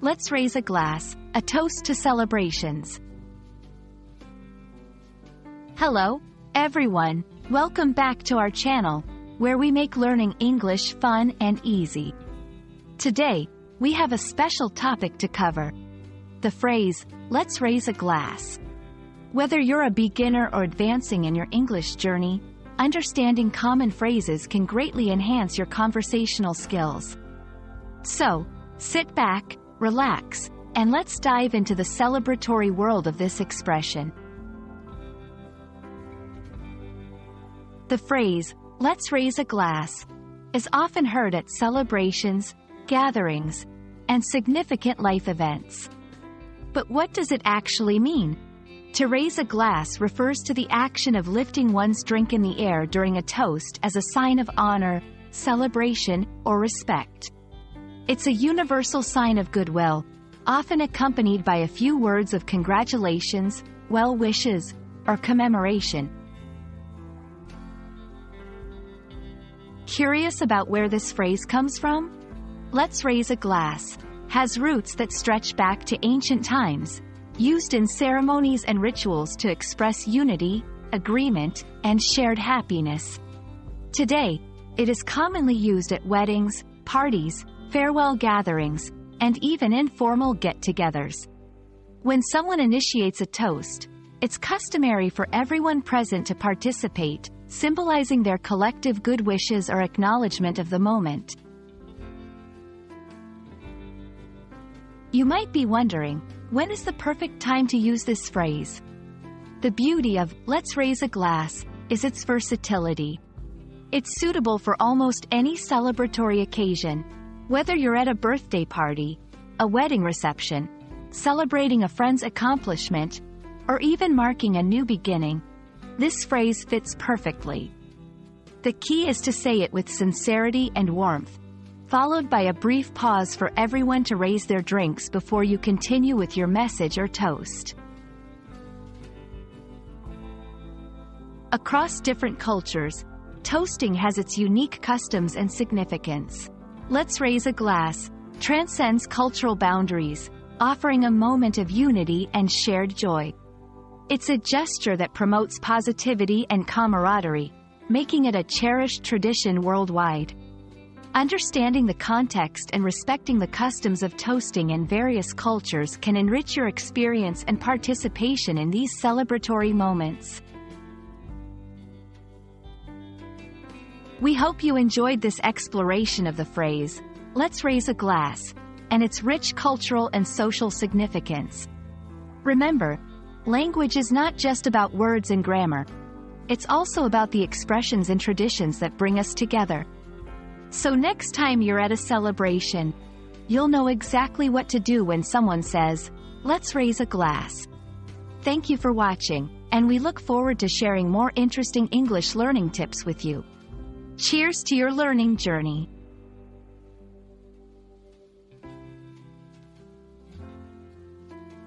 let's raise a glass, a toast to celebrations. Hello, everyone. Welcome back to our channel, where we make learning English fun and easy. Today, we have a special topic to cover. The phrase, let's raise a glass. Whether you're a beginner or advancing in your English journey, understanding common phrases can greatly enhance your conversational skills. So, sit back, relax, and let's dive into the celebratory world of this expression. The phrase, let's raise a glass, is often heard at celebrations, gatherings, and significant life events. But what does it actually mean? To raise a glass refers to the action of lifting one's drink in the air during a toast as a sign of honor, celebration, or respect. It's a universal sign of goodwill, often accompanied by a few words of congratulations, well wishes, or commemoration. Curious about where this phrase comes from? Let's raise a glass has roots that stretch back to ancient times, used in ceremonies and rituals to express unity, agreement, and shared happiness. Today, it is commonly used at weddings, parties, farewell gatherings, and even informal get-togethers. When someone initiates a toast, it's customary for everyone present to participate, symbolizing their collective good wishes or acknowledgement of the moment. You might be wondering, when is the perfect time to use this phrase? The beauty of "let's raise a glass" is its versatility. It's suitable for almost any celebratory occasion, whether you're at a birthday party, a wedding reception, celebrating a friend's accomplishment, or even marking a new beginning. This phrase fits perfectly. The key is to say it with sincerity and warmth, followed by a brief pause for everyone to raise their drinks before you continue with your message or toast. Across different cultures, toasting has its unique customs and significance. Let's raise a glass transcends cultural boundaries, offering a moment of unity and shared joy. It's a gesture that promotes positivity and camaraderie, making it a cherished tradition worldwide. Understanding the context and respecting the customs of toasting in various cultures can enrich your experience and participation in these celebratory moments. We hope you enjoyed this exploration of the phrase, let's raise a glass, and its rich cultural and social significance. Remember, language is not just about words and grammar. It's also about the expressions and traditions that bring us together. So next time you're at a celebration, you'll know exactly what to do when someone says, let's raise a glass. Thank you for watching, and we look forward to sharing more interesting English learning tips with you. Cheers to your learning journey.